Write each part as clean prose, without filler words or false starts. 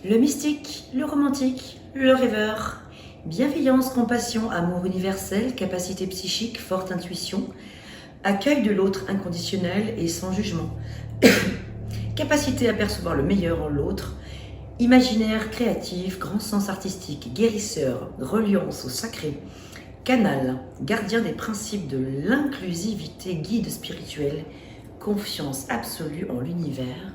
Le mystique, le romantique, le rêveur, bienveillance, compassion, amour universel, capacité psychique, forte intuition, accueil de l'autre inconditionnel et sans jugement, capacité à percevoir le meilleur en l'autre, imaginaire, créatif, grand sens artistique, guérisseur, reliance au sacré, canal, gardien des principes de l'inclusivité, guide spirituel, confiance absolue en l'univers.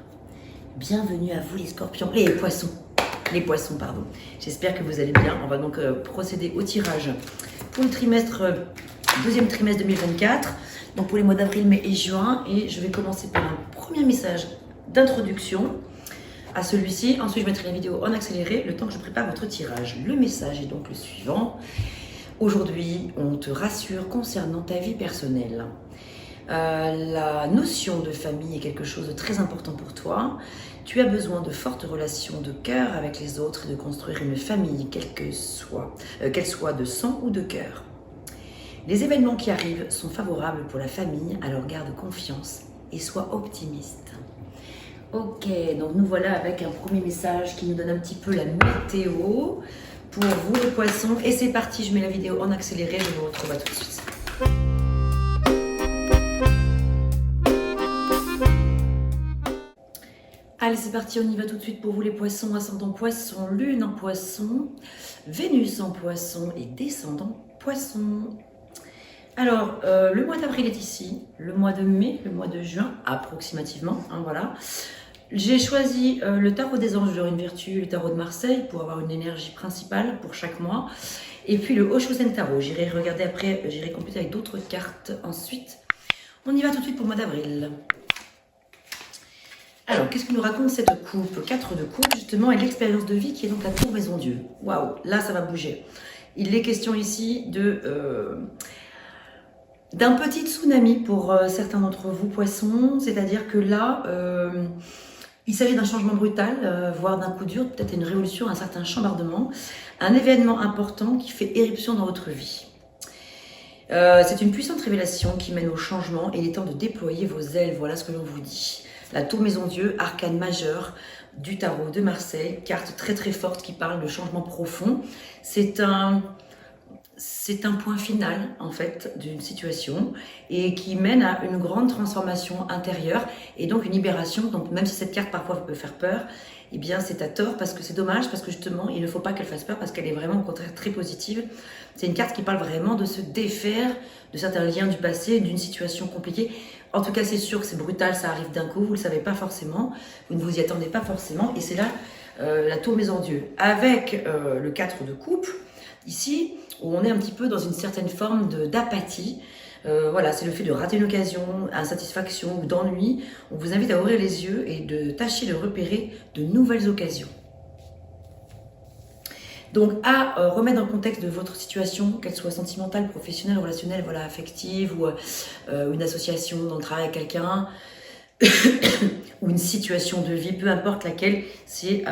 Bienvenue à vous les scorpions, les poissons, pardon. J'espère que vous allez bien. On va donc procéder au tirage pour le deuxième trimestre 2024, donc pour les mois d'avril, mai et juin. Et je vais commencer par un premier message d'introduction à celui-ci. Ensuite, je mettrai la vidéo en accéléré le temps que je prépare votre tirage. Le message est donc le suivant. Aujourd'hui, on te rassure concernant ta vie personnelle. La notion de famille est quelque chose de très important pour toi. Tu as besoin de fortes relations de cœur avec les autres et de construire une famille, qu'elle soit de sang ou de cœur. Les événements qui arrivent sont favorables pour la famille, alors garde confiance et sois optimiste. Ok, donc nous voilà avec un premier message qui nous donne un petit peu la météo pour vous les poissons. Et c'est parti, je mets la vidéo en accéléré, je vous retrouve à tout de suite. Allez, c'est parti, on y va tout de suite pour vous les poissons, ascendant poisson, lune en poisson, Vénus en poisson et descendant poisson. Alors, le mois d'avril est ici, le mois de mai, le mois de juin, approximativement, hein, voilà. J'ai choisi le tarot des anges de une vertu, le tarot de Marseille, pour avoir une énergie principale pour chaque mois. Et puis le Oshozen Tarot, j'irai regarder après, j'irai compléter avec d'autres cartes ensuite. On y va tout de suite pour le mois d'avril. Alors, qu'est-ce que nous raconte cette coupe? 4 de coupe, justement, et l'expérience de vie qui est donc la tour maison Dieu. Waouh, là, ça va bouger. Il est question ici d'un petit tsunami pour certains d'entre vous, poissons. C'est-à-dire que là, il s'agit d'un changement brutal, voire d'un coup dur, peut-être une révolution, un certain chambardement. Un événement important qui fait éruption dans votre vie. C'est une puissante révélation qui mène au changement et il est temps de déployer vos ailes. Voilà ce que l'on vous dit. La tour maison Dieu, arcane majeur du tarot de Marseille, carte très très forte qui parle de changement profond. C'est un point final en fait d'une situation et qui mène à une grande transformation intérieure et donc une libération. Donc même si cette carte parfois peut faire peur, eh bien c'est à tort parce que c'est dommage, parce que justement il ne faut pas qu'elle fasse peur parce qu'elle est vraiment au contraire très positive. C'est une carte qui parle vraiment de se défaire de certains liens du passé, d'une situation compliquée. En tout cas, c'est sûr que c'est brutal, ça arrive d'un coup, vous ne le savez pas forcément, vous ne vous y attendez pas forcément, et c'est là la tour maison Dieu. Avec le 4 de coupe, ici, où on est un petit peu dans une certaine forme d'apathie. Voilà, c'est le fait de rater une occasion, insatisfaction ou d'ennui. On vous invite à ouvrir les yeux et de tâcher de repérer de nouvelles occasions. Donc, à remettre dans le contexte de votre situation, qu'elle soit sentimentale, professionnelle, relationnelle, voilà, affective, ou une association dans le travail avec quelqu'un, ou une situation de vie, peu importe laquelle, c'est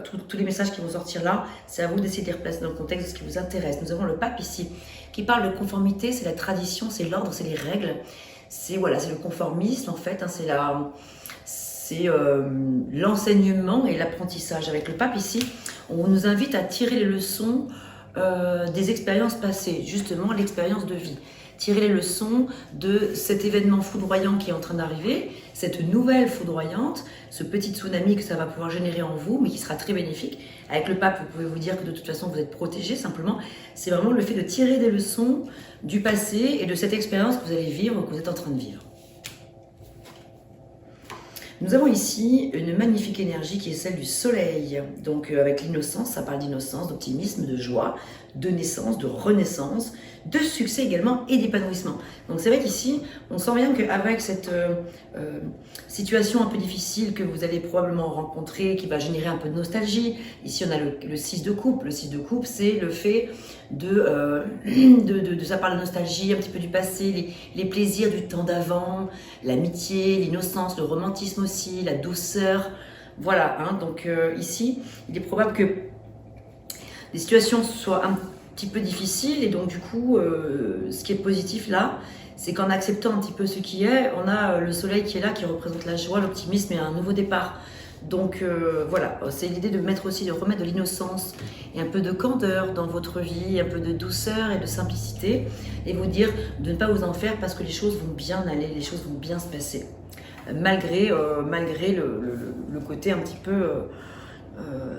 tous les messages qui vont sortir là, c'est à vous d'essayer de les replacer dans le contexte de ce qui vous intéresse. Nous avons le pape ici, qui parle de conformité, c'est la tradition, c'est l'ordre, c'est les règles, c'est voilà, c'est le conformisme en fait, hein, c'est l'enseignement et l'apprentissage. Avec le pape ici, on nous invite à tirer les leçons des expériences passées, justement l'expérience de vie. Tirer les leçons de cet événement foudroyant qui est en train d'arriver, cette nouvelle foudroyante, ce petit tsunami que ça va pouvoir générer en vous, mais qui sera très bénéfique. Avec le pape, vous pouvez vous dire que de toute façon, vous êtes protégé. Simplement, c'est vraiment le fait de tirer des leçons du passé et de cette expérience que vous allez vivre, que vous êtes en train de vivre. Nous avons ici une magnifique énergie qui est celle du soleil. Donc avec l'innocence, ça parle d'innocence, d'optimisme, de joie, de naissance, de renaissance, de succès également et d'épanouissement. Donc c'est vrai qu'ici, on sent bien qu'avec cette situation un peu difficile que vous allez probablement rencontrer, qui va générer un peu de nostalgie, ici on a le 6 de coupe. Le 6 de coupe, c'est le fait ça parle de nostalgie, un petit peu du passé, les plaisirs du temps d'avant, l'amitié, l'innocence, le romantisme aussi, la douceur. Voilà, hein, donc ici, il est probable que les situations soient un petit peu difficiles et donc du coup, ce qui est positif là, c'est qu'en acceptant un petit peu ce qui est, on a le soleil qui est là, qui représente la joie, l'optimisme et un nouveau départ. Donc voilà, c'est l'idée de mettre aussi, de remettre de l'innocence et un peu de candeur dans votre vie, un peu de douceur et de simplicité, et vous dire de ne pas vous en faire parce que les choses vont bien aller, les choses vont bien se passer. Malgré le côté un petit peu,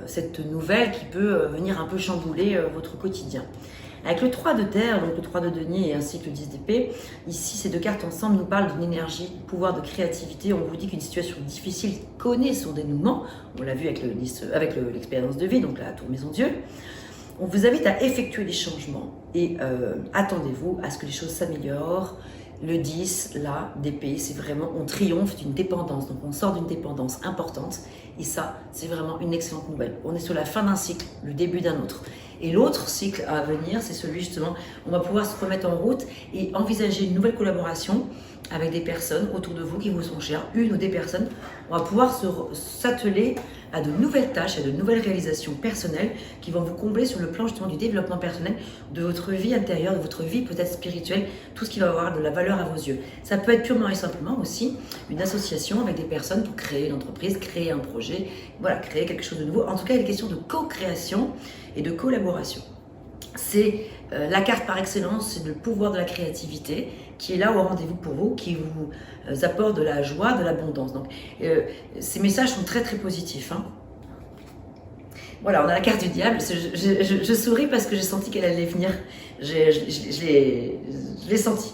cette nouvelle qui peut venir un peu chambouler votre quotidien. Avec le 3 de terre, donc le 3 de denier et ainsi que le 10 d'épée, ici ces deux cartes ensemble nous parlent d'une énergie, de pouvoir, de créativité. On vous dit qu'une situation difficile connaît son dénouement, on l'a vu avec l'expérience de vie, donc la tour maison Dieu. On vous invite à effectuer des changements et attendez-vous à ce que les choses s'améliorent. Le 10, là, d'épée, c'est vraiment, on triomphe d'une dépendance, donc on sort d'une dépendance importante, et ça, c'est vraiment une excellente nouvelle. On est sur la fin d'un cycle, le début d'un autre. Et l'autre cycle à venir, c'est celui justement, on va pouvoir se remettre en route et envisager une nouvelle collaboration avec des personnes autour de vous qui vous sont chères, une ou des personnes. On va pouvoir s'atteler à de nouvelles tâches, à de nouvelles réalisations personnelles qui vont vous combler sur le plan justement du développement personnel, de votre vie intérieure, de votre vie peut-être spirituelle, tout ce qui va avoir de la valeur à vos yeux. Ça peut être purement et simplement aussi une association avec des personnes pour créer une entreprise, créer un projet, voilà, créer quelque chose de nouveau. En tout cas, il est question de co-création et de collaboration. C'est la carte par excellence, c'est le pouvoir de la créativité qui est là au rendez-vous pour vous, qui vous apporte de la joie, de l'abondance. Donc, ces messages sont très très positifs. Hein. Voilà, on a la carte du diable. Je souris parce que j'ai senti qu'elle allait venir. Je l'ai senti.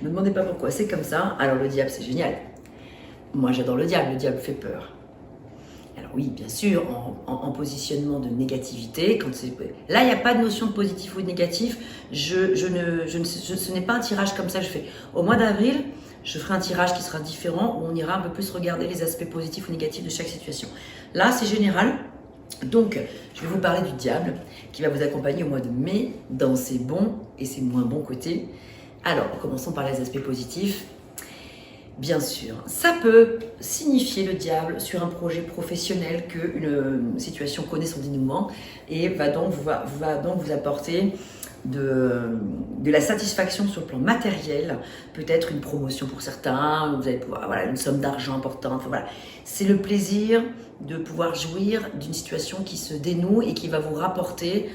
Ne me demandez pas pourquoi, c'est comme ça. Alors le diable, c'est génial. Moi, j'adore le diable fait peur. Alors oui, bien sûr, en positionnement de négativité, là, il n'y a pas de notion de positif ou de négatif. Ce n'est pas un tirage comme ça que je fais. Au mois d'avril, je ferai un tirage qui sera différent, où on ira un peu plus regarder les aspects positifs ou négatifs de chaque situation. Là, c'est général. Donc, je vais vous parler du diable, qui va vous accompagner au mois de mai, dans ses bons et ses moins bons côtés. Alors, commençons par les aspects positifs. Bien sûr, ça peut signifier le diable sur un projet professionnel qu'une situation connaît son dénouement et va donc vous apporter de la satisfaction sur le plan matériel, peut-être une promotion pour certains, vous allez pouvoir, voilà, une somme d'argent importante. Enfin, voilà. C'est le plaisir de pouvoir jouir d'une situation qui se dénoue et qui va vous rapporter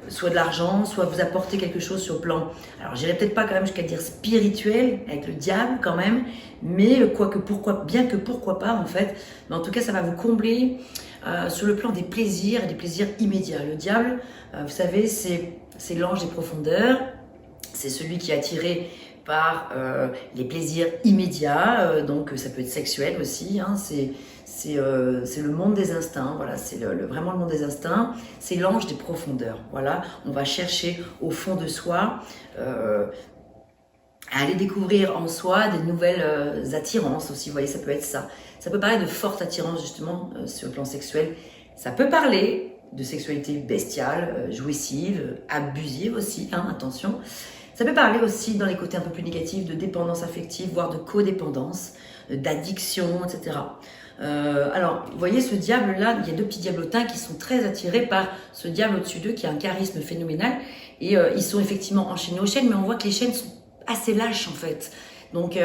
soit de l'argent, soit vous apporter quelque chose sur le plan, alors j'irai peut-être pas quand même jusqu'à dire spirituel, avec le diable quand même, mais bien que pourquoi pas en fait, mais en tout cas ça va vous combler sur le plan des plaisirs et des plaisirs immédiats. Le diable, vous savez, c'est l'ange des profondeurs, c'est celui qui est attiré par les plaisirs immédiats, donc ça peut être sexuel aussi, hein, c'est le monde des instincts, voilà, c'est vraiment le monde des instincts, c'est l'ange des profondeurs, voilà, on va chercher au fond de soi, à aller découvrir en soi des nouvelles attirances aussi, vous voyez, ça peut être ça. Ça peut parler de forte attirance justement sur le plan sexuel, ça peut parler de sexualité bestiale, jouissive, abusive aussi, hein, attention. Ça peut parler aussi dans les côtés un peu plus négatifs de dépendance affective, voire de codépendance, d'addiction, etc. Alors, vous voyez ce diable-là, il y a deux petits diablotins qui sont très attirés par ce diable au-dessus d'eux qui a un charisme phénoménal et ils sont effectivement enchaînés aux chaînes, mais on voit que les chaînes sont assez lâches en fait. Donc,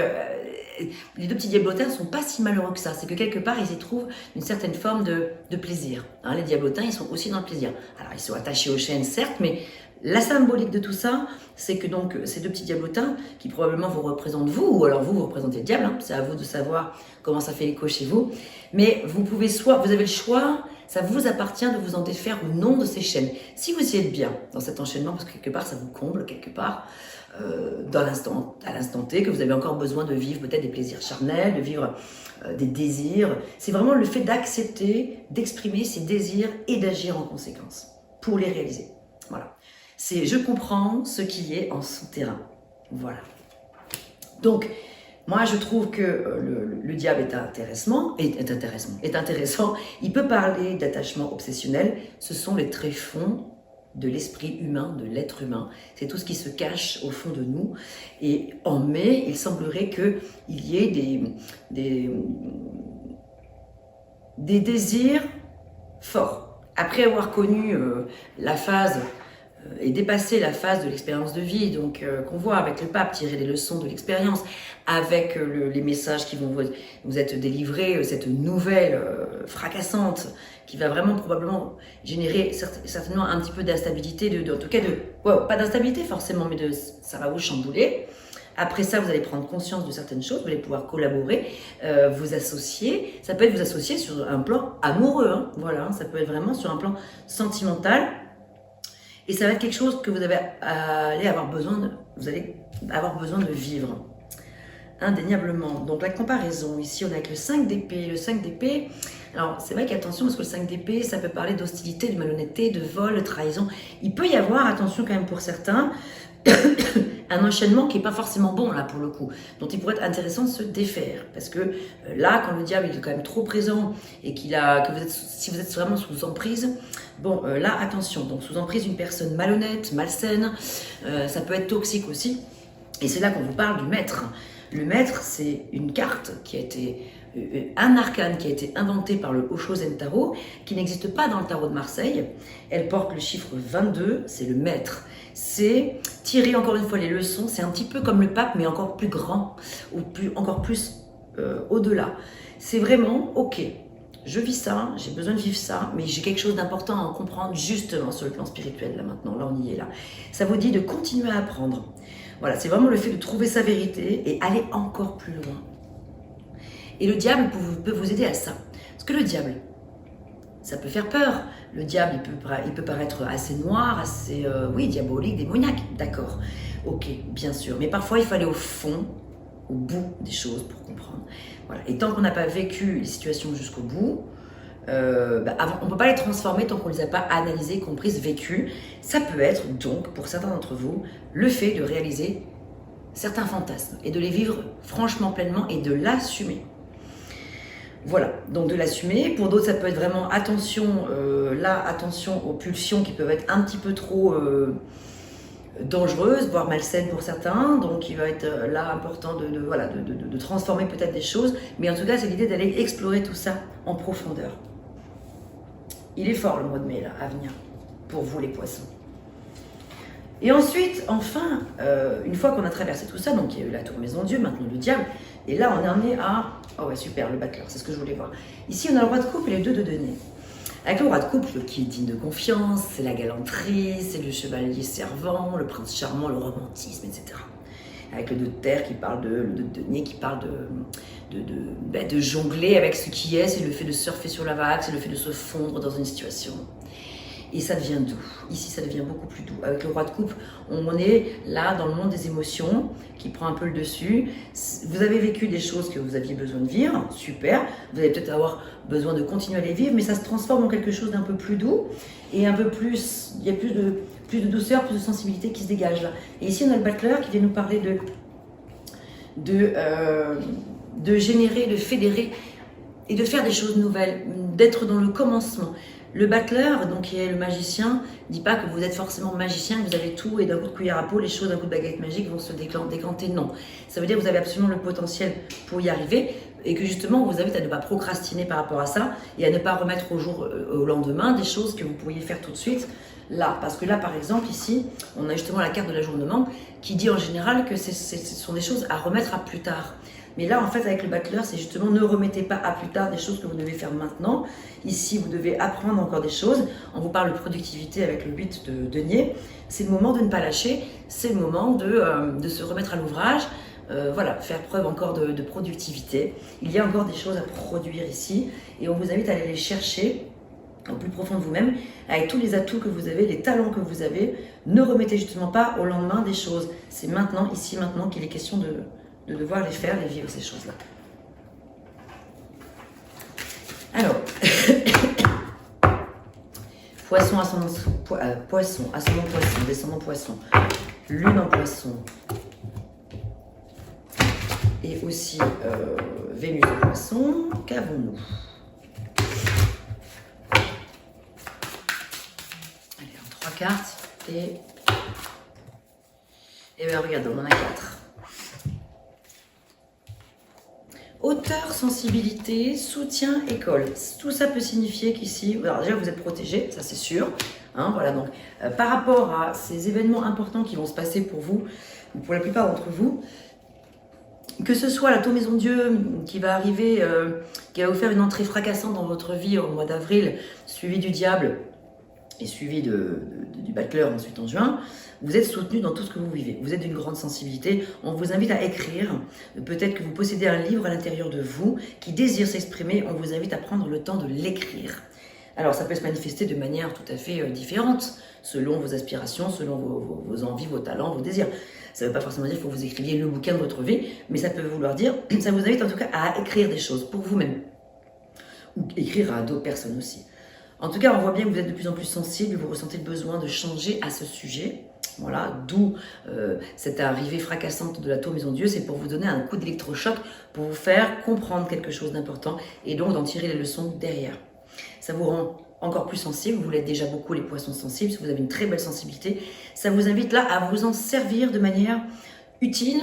les deux petits diablotins ne sont pas si malheureux que ça. C'est que quelque part, ils y trouvent une certaine forme de plaisir. Hein, les diablotins, ils sont aussi dans le plaisir. Alors, ils sont attachés aux chaînes, certes, mais la symbolique de tout ça, c'est que donc ces deux petits diablotins, qui probablement vous représentent vous, ou alors vous représentez le diable, hein, c'est à vous de savoir comment ça fait écho chez vous, mais vous avez le choix, ça vous appartient de vous en défaire ou non de ces chaînes. Si vous y êtes bien dans cet enchaînement, parce que quelque part ça vous comble, quelque part, à l'instant T, que vous avez encore besoin de vivre peut-être des plaisirs charnels, de vivre des désirs, c'est vraiment le fait d'accepter, d'exprimer ces désirs et d'agir en conséquence pour les réaliser. Voilà. C'est je comprends ce qui est en souterrain. Voilà. Donc, moi je trouve que le diable est intéressant. Il peut parler d'attachement obsessionnel. Ce sont les tréfonds de l'esprit humain, de l'être humain. C'est tout ce qui se cache au fond de nous. Et en mai, il semblerait qu'il y ait des désirs forts. Après avoir connu la phase et dépasser la phase de l'expérience de vie, donc qu'on voit avec le pape, tirer les leçons de l'expérience, avec les messages qui vont vous être délivrés, cette nouvelle fracassante, qui va vraiment probablement générer certainement un petit peu d'instabilité, en tout cas pas d'instabilité forcément, mais ça va vous chambouler. Après ça, vous allez prendre conscience de certaines choses, vous allez pouvoir collaborer, vous associer. Ça peut être vous associer sur un plan amoureux, hein, voilà, ça peut être vraiment sur un plan sentimental. Et ça va être quelque chose que vous allez avoir besoin de vivre, indéniablement. Donc la comparaison, ici on a avec le 5 d'épée. Le 5 d'épée, alors c'est vrai qu'attention, parce que le 5 d'épée, ça peut parler d'hostilité, de malhonnêteté, de vol, de trahison. Il peut y avoir, attention quand même pour certains, un enchaînement qui n'est pas forcément bon là pour le coup, dont il pourrait être intéressant de se défaire, parce que là quand le diable il est quand même trop présent et si vous êtes vraiment sous emprise, bon là attention, donc sous emprise d'une personne malhonnête, malsaine, ça peut être toxique aussi, et c'est là qu'on vous parle du maître. Le maître, c'est une carte qui a été un arcane qui a été inventé par le Osho-Zen Tarot, qui n'existe pas dans le tarot de Marseille. Elle porte le chiffre 22, c'est le maître. C'est tirer encore une fois les leçons, c'est un petit peu comme le pape, mais encore plus grand, ou encore plus au-delà. C'est vraiment, ok, je vis ça, j'ai besoin de vivre ça, mais j'ai quelque chose d'important à en comprendre justement sur le plan spirituel, là maintenant, là on y est là. Ça vous dit de continuer à apprendre. Voilà, c'est vraiment le fait de trouver sa vérité et aller encore plus loin. Et le diable peut vous aider à ça. Parce que le diable, ça peut faire peur. Le diable, il peut paraître assez noir, assez, diabolique, démoniaque. D'accord, ok, bien sûr. Mais parfois, il faut aller au fond, au bout des choses pour comprendre. Voilà. Et tant qu'on n'a pas vécu les situations jusqu'au bout, on ne peut pas les transformer tant qu'on ne les a pas analysées, comprises, vécues. Ça peut être donc, pour certains d'entre vous, le fait de réaliser certains fantasmes et de les vivre franchement, pleinement et de l'assumer. Voilà, donc de l'assumer. Pour d'autres, ça peut être vraiment attention, attention aux pulsions qui peuvent être un petit peu trop dangereuses, voire malsaines pour certains. Donc il va être là important de transformer peut-être des choses. Mais en tout cas, c'est l'idée d'aller explorer tout ça en profondeur. Il est fort le mois de mai là, à venir, pour vous les poissons. Et ensuite, enfin, une fois qu'on a traversé tout ça, donc il y a eu la tour maison Dieu, maintenant le diable, et là on est amené à... Oh ouais, super, le battleur, c'est ce que je voulais voir. Ici, on a le roi de coupe et les 2 de denier. Avec le roi de coupe, qui est digne de confiance, c'est la galanterie, c'est le chevalier servant, le prince charmant, le romantisme, etc. Avec le 2 de terre qui parle le 2 de denier qui parle de jongler avec ce qui est, c'est le fait de surfer sur la vague, c'est le fait de se fondre dans une situation. Et ça devient doux. Ici, ça devient beaucoup plus doux. Avec le roi de coupe, on est là dans le monde des émotions qui prend un peu le dessus. Vous avez vécu des choses que vous aviez besoin de vivre, super. Vous allez peut-être avoir besoin de continuer à les vivre, mais ça se transforme en quelque chose d'un peu plus doux et un peu plus. Il y a plus de douceur, plus de sensibilité qui se dégage là. Et ici, on a le battleur qui vient nous parler de générer, de fédérer et de faire des choses nouvelles, d'être dans le commencement. Le battleur, donc qui est le magicien, ne dit pas que vous êtes forcément magicien, que vous avez tout et d'un coup de cuillère à peau, les choses d'un coup de baguette magique vont se décanter. Non. Ça veut dire que vous avez absolument le potentiel pour y arriver et que justement, on vous invite à ne pas procrastiner par rapport à ça et à ne pas remettre au lendemain des choses que vous pourriez faire tout de suite là. Parce que là, par exemple, ici, on a justement la carte de l'ajournement qui dit en général que ce sont des choses à remettre à plus tard. Mais là, en fait, avec le battleur, c'est justement ne remettez pas à plus tard des choses que vous devez faire maintenant. Ici, vous devez apprendre encore des choses. On vous parle de productivité avec le 8 de denier. C'est le moment de ne pas lâcher. C'est le moment de se remettre à l'ouvrage. Faire preuve encore de productivité. Il y a encore des choses à produire ici. Et on vous invite à aller les chercher au plus profond de vous-même, avec tous les atouts que vous avez, les talents que vous avez. Ne remettez justement pas au lendemain des choses. C'est maintenant, ici, maintenant, qu'il est question de devoir les faire, les vivre, ces choses-là. Alors, poisson, ascendant poisson, descendant poisson, lune en poisson, et aussi Vénus en poisson, qu'avons-nous? Allez, en 3 cartes, et bien regardez, on en a 4. hauteur, sensibilité, soutien, école. Tout ça peut signifier qu'ici, alors déjà vous êtes protégé, ça c'est sûr. Hein, voilà, donc par rapport à ces événements importants qui vont se passer pour vous, ou pour la plupart d'entre vous, que ce soit la tour Maison de Dieu qui va arriver, qui va vous faire une entrée fracassante dans votre vie au mois d'avril, suivi du diable et suivi du battleur ensuite en juin, vous êtes soutenu dans tout ce que vous vivez. Vous êtes d'une grande sensibilité. On vous invite à écrire. Peut-être que vous possédez un livre à l'intérieur de vous qui désire s'exprimer. On vous invite à prendre le temps de l'écrire. Alors, ça peut se manifester de manière tout à fait différente, selon vos aspirations, selon vos envies, vos talents, vos désirs. Ça ne veut pas forcément dire qu'il faut que vous écriviez le bouquin de votre vie, mais ça peut vouloir dire, ça vous invite en tout cas à écrire des choses pour vous-même. Ou écrire à d'autres personnes aussi. En tout cas, on voit bien que vous êtes de plus en plus sensible, vous ressentez le besoin de changer à ce sujet. Voilà, d'où cette arrivée fracassante de la tour Maison Dieu, c'est pour vous donner un coup d'électrochoc, pour vous faire comprendre quelque chose d'important et donc d'en tirer les leçons derrière. Ça vous rend encore plus sensible, vous l'êtes déjà beaucoup les poissons sensibles, si vous avez une très belle sensibilité, ça vous invite là à vous en servir de manière utile,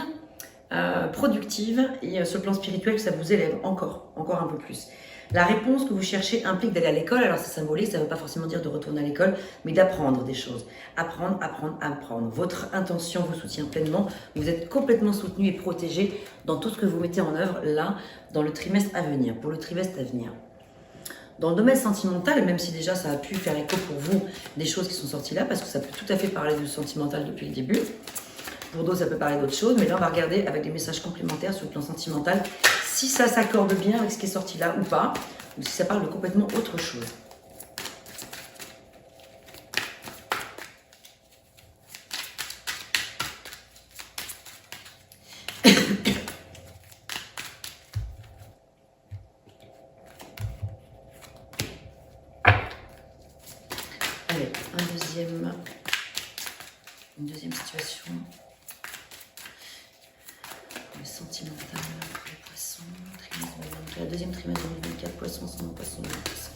productive et sur le plan spirituel, ça vous élève encore un peu plus. La réponse que vous cherchez implique d'aller à l'école, alors c'est symbolique, ça ne veut pas forcément dire de retourner à l'école, mais d'apprendre des choses. Apprendre, apprendre, apprendre. Votre intention vous soutient pleinement, vous êtes complètement soutenu et protégé dans tout ce que vous mettez en œuvre là, dans le trimestre à venir, pour le trimestre à venir. Dans le domaine sentimental, même si déjà ça a pu faire écho pour vous des choses qui sont sorties là, parce que ça peut tout à fait parler de sentimental depuis le début. Pour d'autres, ça peut parler d'autre chose, mais là, on va regarder avec des messages complémentaires sur le plan sentimental si ça s'accorde bien avec ce qui est sorti là ou pas, ou si ça parle de complètement autre chose. Allez, une deuxième situation. Le sentimental pour les poissons, trimestre 2024, deuxième trimestre 2024, poissons, sans poissons, poissons.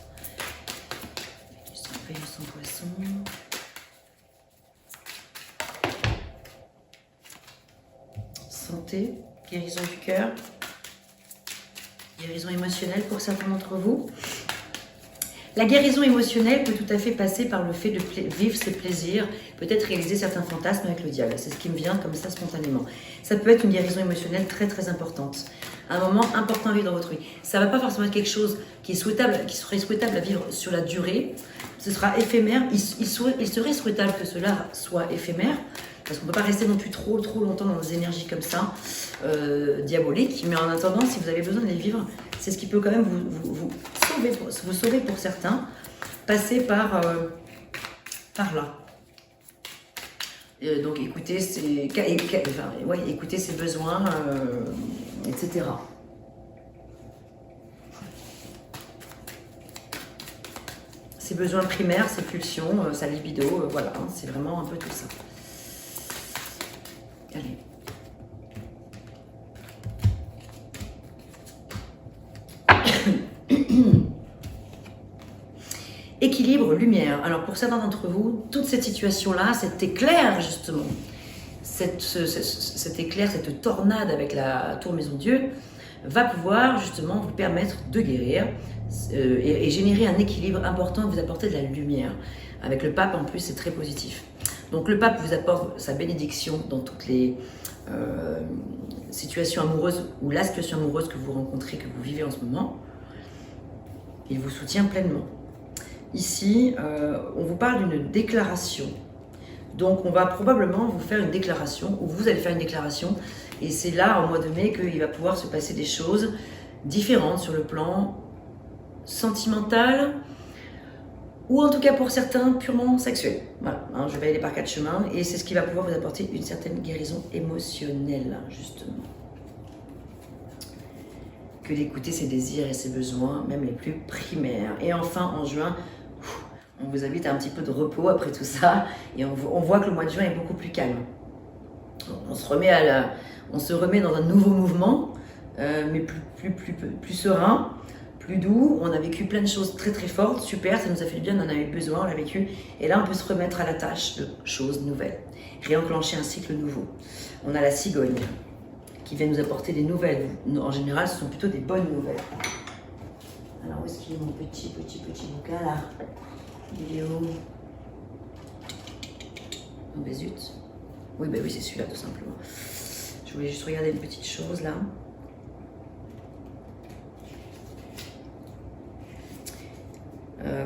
Du sang payé sans poissons. Santé, guérison du cœur, guérison émotionnelle pour certains d'entre vous. La guérison émotionnelle peut tout à fait passer par le fait de vivre ses plaisirs, peut-être réaliser certains fantasmes avec le diable. C'est ce qui me vient comme ça spontanément. Ça peut être une guérison émotionnelle très très importante. Un moment important à vivre dans votre vie. Ça ne va pas forcément être quelque chose qui est souhaitable, qui serait souhaitable à vivre sur la durée. Ce sera éphémère. Il serait souhaitable que cela soit éphémère, parce qu'on ne peut pas rester non plus trop longtemps dans des énergies comme ça, diaboliques. Mais en attendant, si vous avez besoin de les vivre, c'est ce qui peut quand même vous sauver pour certains, passer par là. Donc écoutez ses besoins, etc. Ses besoins primaires, ses pulsions, sa libido, voilà, hein, c'est vraiment un peu tout ça. Allez. Équilibre, lumière. Alors pour certains d'entre vous, toute cette situation-là, cet éclair justement, cet éclair, cette tornade avec la tour Maison Dieu, va pouvoir justement vous permettre de guérir et générer un équilibre important, vous apporter de la lumière. Avec le pape en plus, c'est très positif. Donc le pape vous apporte sa bénédiction dans toutes les situations amoureuses ou la situation amoureuse que vous rencontrez, que vous vivez en ce moment. Il vous soutient pleinement. Ici, on vous parle d'une déclaration. Donc, on va probablement vous faire une déclaration, ou vous allez faire une déclaration, et c'est là, au mois de mai, qu'il va pouvoir se passer des choses différentes sur le plan sentimental, ou en tout cas pour certains, purement sexuel. Voilà, hein, je vais aller par quatre chemins, et c'est ce qui va pouvoir vous apporter une certaine guérison émotionnelle, justement. Que d'écouter ses désirs et ses besoins, même les plus primaires. Et enfin, en juin, on vous invite à un petit peu de repos après tout ça, et on voit que le mois de juin est beaucoup plus calme. On se remet dans un nouveau mouvement, mais plus serein, plus doux. On a vécu plein de choses très très fortes, super, ça nous a fait du bien, on en avait besoin, on l'a vécu. Et là, on peut se remettre à la tâche de choses nouvelles, réenclencher un cycle nouveau. On a la cigogne. qui viennent nous apporter des nouvelles. En général, ce sont plutôt des bonnes nouvelles. Alors, où est-ce qu'il est mon petit bouquin là? Il est où? Oh, ben zut. Oui, ben oui, c'est celui-là tout simplement. Je voulais juste regarder une petite chose là.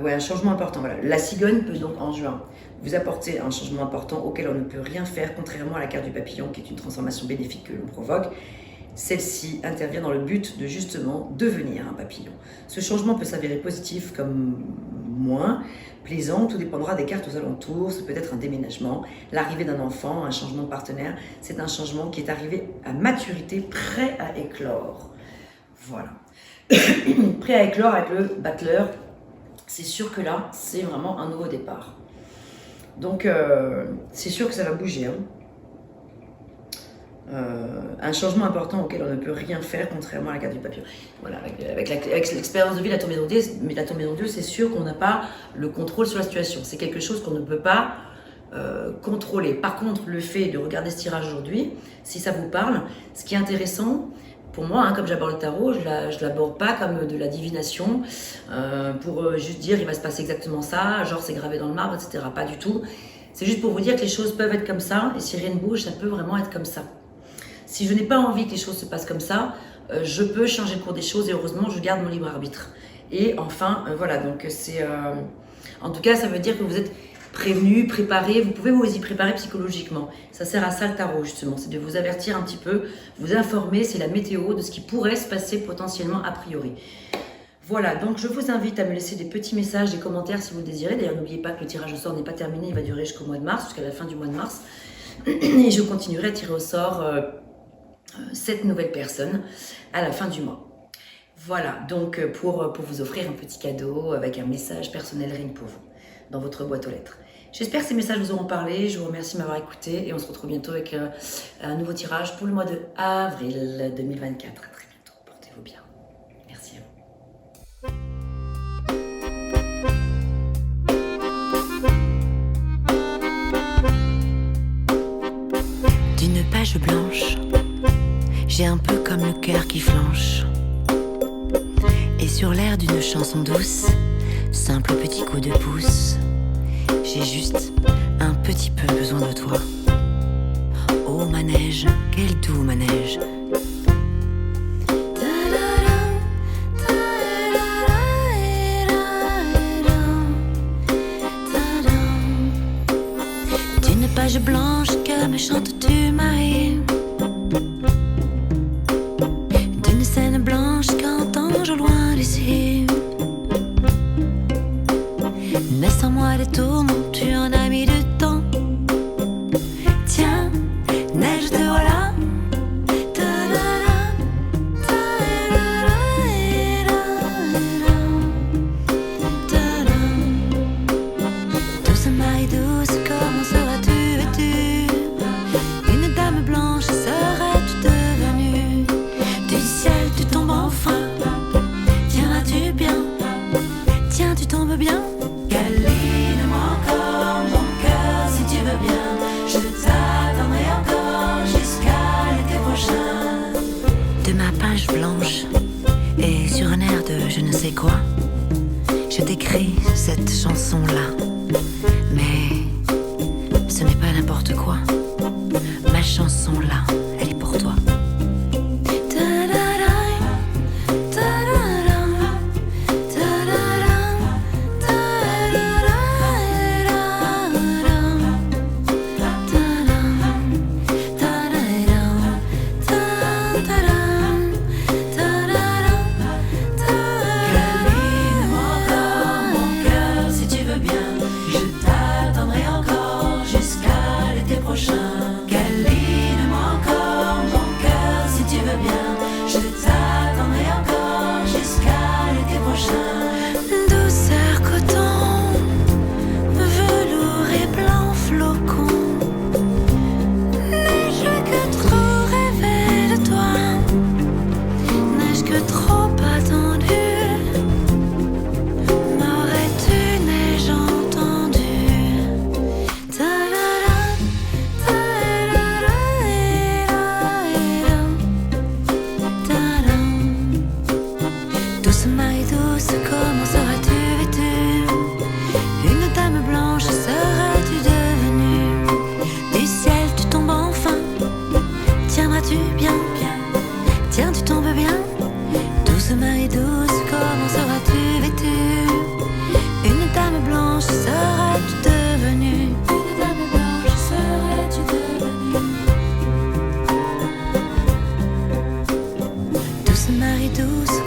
Ouais, un changement important. Voilà. La cigogne peut donc en juin vous apporter un changement important auquel on ne peut rien faire, contrairement à la carte du papillon qui est une transformation bénéfique que l'on provoque. Celle-ci intervient dans le but de justement devenir un papillon. Ce changement peut s'avérer positif comme moins plaisant, tout dépendra des cartes aux alentours. Ça peut être un déménagement, l'arrivée d'un enfant, un changement de partenaire. C'est un changement qui est arrivé à maturité, prêt à éclore. Voilà. Prêt à éclore avec le battleur. C'est sûr que là, c'est vraiment un nouveau départ. Donc, c'est sûr que ça va bouger. Hein. Un changement important auquel on ne peut rien faire, contrairement à la carte du papillon. Voilà, avec l'expérience de vie, la tombée dans Dieu, mais la tombée dans Dieu, c'est sûr qu'on n'a pas le contrôle sur la situation. C'est quelque chose qu'on ne peut pas contrôler. Par contre, le fait de regarder ce tirage aujourd'hui, si ça vous parle, ce qui est intéressant, pour moi, hein, comme j'aborde le tarot, je ne l'aborde pas comme de la divination, pour juste dire il va se passer exactement ça, genre c'est gravé dans le marbre, etc. Pas du tout. C'est juste pour vous dire que les choses peuvent être comme ça, et si rien ne bouge, ça peut vraiment être comme ça. Si je n'ai pas envie que les choses se passent comme ça, je peux changer le cours des choses, et heureusement, je garde mon libre arbitre. Et enfin, voilà, donc c'est... en tout cas, ça veut dire que vous êtes prévenu, préparé, vous pouvez vous y préparer psychologiquement. Ça sert à ça le tarot justement, c'est de vous avertir un petit peu, vous informer, c'est la météo de ce qui pourrait se passer potentiellement a priori. Voilà, donc je vous invite à me laisser des petits messages, des commentaires si vous le désirez. D'ailleurs, n'oubliez pas que le tirage au sort n'est pas terminé, il va durer jusqu'au mois de mars, jusqu'à la fin du mois de mars. Et je continuerai à tirer au sort 7 nouvelles personnes à la fin du mois. Voilà, donc pour vous offrir un petit cadeau avec un message personnel rien que pour vous, dans votre boîte aux lettres. J'espère que ces messages vous auront parlé, je vous remercie de m'avoir écouté et on se retrouve bientôt avec un nouveau tirage pour le mois de avril 2024. À très bientôt, portez-vous bien. Merci à vous. D'une page blanche, j'ai un peu comme le cœur qui flanche. Et sur l'air d'une chanson douce, simple petit coup de pouce, j'ai juste un petit peu besoin de toi. Oh manège, quel doux manège. D'une page blanche que me chantes-tu Marie, d'une scène blanche qu'entends-je au loin d'ici. Naissent en moi des tourments, tu en as mis du temps. Tiens, neige te voilà. Douce Marie douce, comment seras-tu vêtue? Une dame blanche serais-tu devenue? Du ciel tu tombes enfin. Tiens vas-tu bien? Tiens tu tombes bien? Câline-moi encore mon cœur si tu veux bien. Je t'attendrai encore jusqu'à l'été prochain. De ma page blanche et sur un air de je ne sais quoi, je t'écris cette chanson-là. Mais ce n'est pas n'importe quoi. Ma chanson-là, elle est pour toi. Je Marie douce,